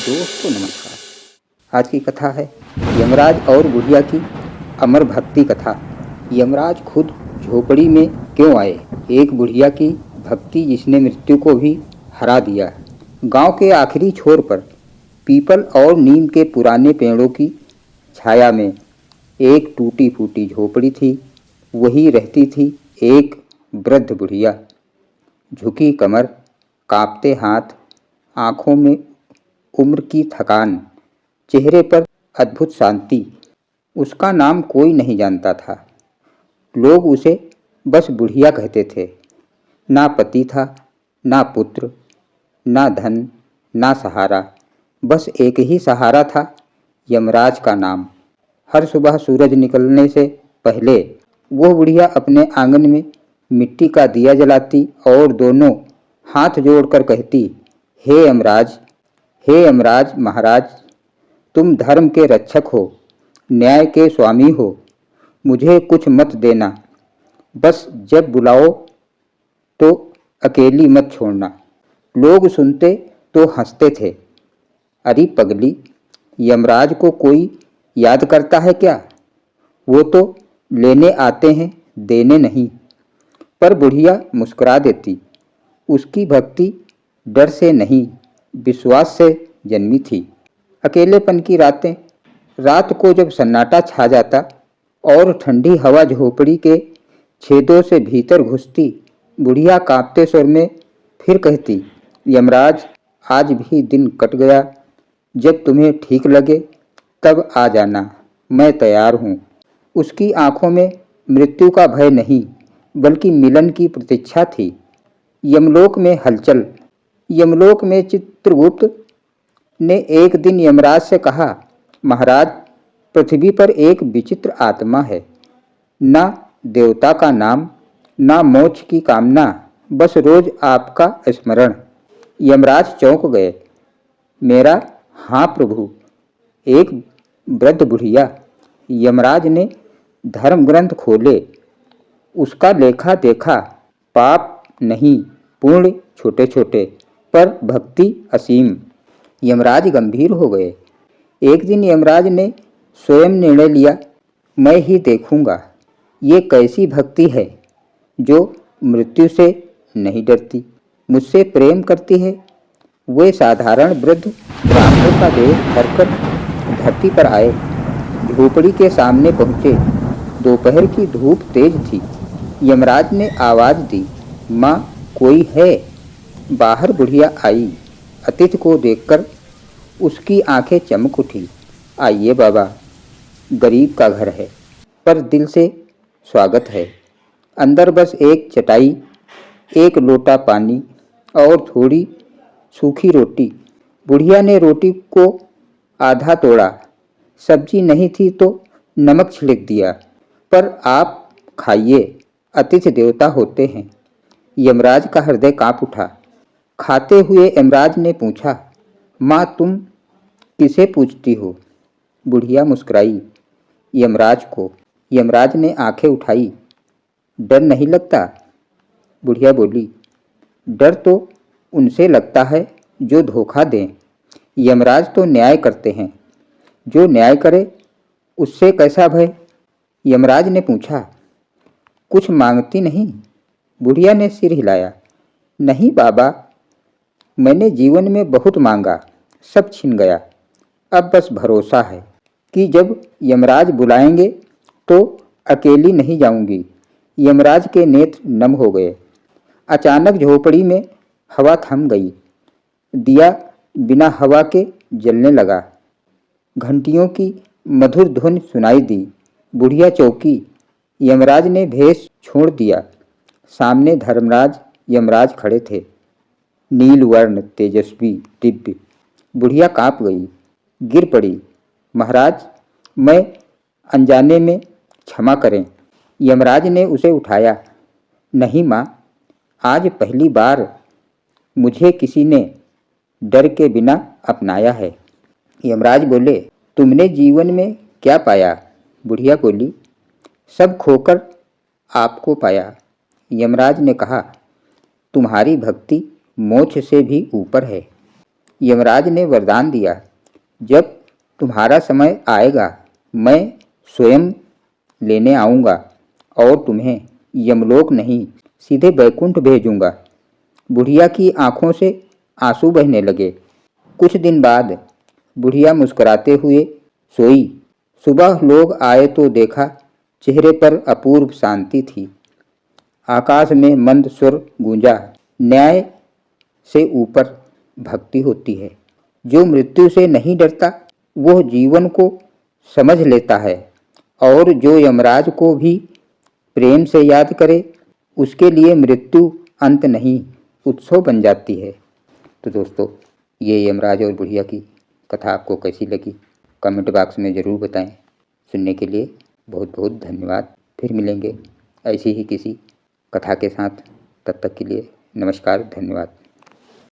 दोस्तों नमस्कार। आज की कथा है यमराज और बुढ़िया की अमर भक्ति कथा। यमराज खुद झोपड़ी में क्यों आए? एक बुढ़िया की भक्ति जिसने मृत्यु को भी हरा दिया। गांव के आखिरी छोर पर पीपल और नीम के पुराने पेड़ों की छाया में एक टूटी फूटी झोपड़ी थी। वही रहती थी एक वृद्ध बुढ़िया, झुकी कमर, कांपते हाथ, आंखों में उम्र की थकान, चेहरे पर अद्भुत शांति। उसका नाम कोई नहीं जानता था। लोग उसे बस बुढ़िया कहते थे। ना पति था, ना पुत्र, ना धन, ना सहारा। बस एक ही सहारा था, यमराज का नाम। हर सुबह सूरज निकलने से पहले वो बुढ़िया अपने आंगन में मिट्टी का दिया जलाती और दोनों हाथ जोड़कर कहती, हे यमराज, हे यमराज महाराज, तुम धर्म के रक्षक हो, न्याय के स्वामी हो, मुझे कुछ मत देना। बस जब बुलाओ तो अकेली मत छोड़ना। लोग सुनते तो हंसते थे। अरे पगली, यमराज को कोई याद करता है क्या? वो तो लेने आते हैं, देने नहीं। पर बुढ़िया मुस्कुरा देती। उसकी भक्ति डर से नहीं, विश्वास से जन्मी थी। अकेलेपन की रातें, रात को जब सन्नाटा छा जाता और ठंडी हवा झोपड़ी के छेदों से भीतर घुसती, बुढ़िया कांपते स्वर में फिर कहती, यमराज, आज भी दिन कट गया। जब तुम्हें ठीक लगे तब आ जाना, मैं तैयार हूँ। उसकी आंखों में मृत्यु का भय नहीं, बल्कि मिलन की प्रतीक्षा थी। यमलोक में हलचल। यमलोक में चित्रगुप्त ने एक दिन यमराज से कहा, महाराज, पृथ्वी पर एक विचित्र आत्मा है। ना देवता का नाम, ना मोक्ष की कामना, बस रोज आपका स्मरण। यमराज चौंक गए। मेरा? हाँ प्रभु। एक वृद्ध बुढ़िया। यमराज ने धर्म ग्रंथ खोले, उसका लेखा देखा। पाप नहीं, पुण्य छोटे छोटे, पर भक्ति असीम। यमराज गंभीर हो गए। एक दिन यमराज ने स्वयं निर्णय लिया, मैं ही देखूंगा ये कैसी भक्ति है जो मृत्यु से नहीं डरती, मुझसे प्रेम करती है। वे साधारण वृद्ध ब्राह्मण का देह धरकर धरती पर आए, झोपड़ी के सामने पहुंचे। दोपहर की धूप तेज थी। यमराज ने आवाज दी, माँ, कोई है? बाहर बुढ़िया आई। अतिथि को देखकर उसकी आंखें चमक उठी। आइए बाबा, गरीब का घर है, पर दिल से स्वागत है। अंदर बस एक चटाई, एक लोटा पानी और थोड़ी सूखी रोटी। बुढ़िया ने रोटी को आधा तोड़ा। सब्जी नहीं थी तो नमक छिड़क दिया। पर आप खाइए, अतिथि देवता होते हैं। यमराज का हृदय कांप उठा। खाते हुए यमराज ने पूछा, माँ, तुम किसे पूछती हो? बुढ़िया मुस्कुराई, यमराज को। यमराज ने आंखें उठाई। डर नहीं लगता? बुढ़िया बोली, डर तो उनसे लगता है जो धोखा दें। यमराज तो न्याय करते हैं, जो न्याय करे उससे कैसा भय? यमराज ने पूछा, कुछ मांगती नहीं? बुढ़िया ने सिर हिलाया। नहीं बाबा, मैंने जीवन में बहुत मांगा, सब छिन गया। अब बस भरोसा है कि जब यमराज बुलाएंगे तो अकेली नहीं जाऊंगी। यमराज के नेत्र नम हो गए। अचानक झोपड़ी में हवा थम गई। दिया बिना हवा के जलने लगा। घंटियों की मधुर धुन सुनाई दी। बुढ़िया चौंकी। यमराज ने भेष छोड़ दिया। सामने धर्मराज यमराज खड़े थे, नील वर्ण, तेजस्वी, दिव्य। बुढ़िया कांप गई, गिर पड़ी। महाराज, मैं अनजाने में, क्षमा करें। यमराज ने उसे उठाया। नहीं माँ, आज पहली बार मुझे किसी ने डर के बिना अपनाया है। यमराज बोले, तुमने जीवन में क्या पाया? बुढ़िया बोली, सब खोकर आपको पाया। यमराज ने कहा, तुम्हारी भक्ति मोक्ष से भी ऊपर है। यमराज ने वरदान दिया, जब तुम्हारा समय आएगा मैं स्वयं लेने आऊँगा और तुम्हें यमलोक नहीं सीधे बैकुंठ भेजूँगा। बुढ़िया की आंखों से आंसू बहने लगे। कुछ दिन बाद बुढ़िया मुस्कुराते हुए सोई। सुबह लोग आए तो देखा चेहरे पर अपूर्व शांति थी। आकाश में मंद स्वर गूंजा, न्याय से ऊपर भक्ति होती है। जो मृत्यु से नहीं डरता वह जीवन को समझ लेता है, और जो यमराज को भी प्रेम से याद करे उसके लिए मृत्यु अंत नहीं उत्सव बन जाती है। तो दोस्तों, ये यमराज और बुढ़िया की कथा आपको कैसी लगी कमेंट बॉक्स में ज़रूर बताएं। सुनने के लिए बहुत बहुत धन्यवाद। फिर मिलेंगे ऐसी ही किसी कथा के साथ। तब तक के लिए नमस्कार, धन्यवाद।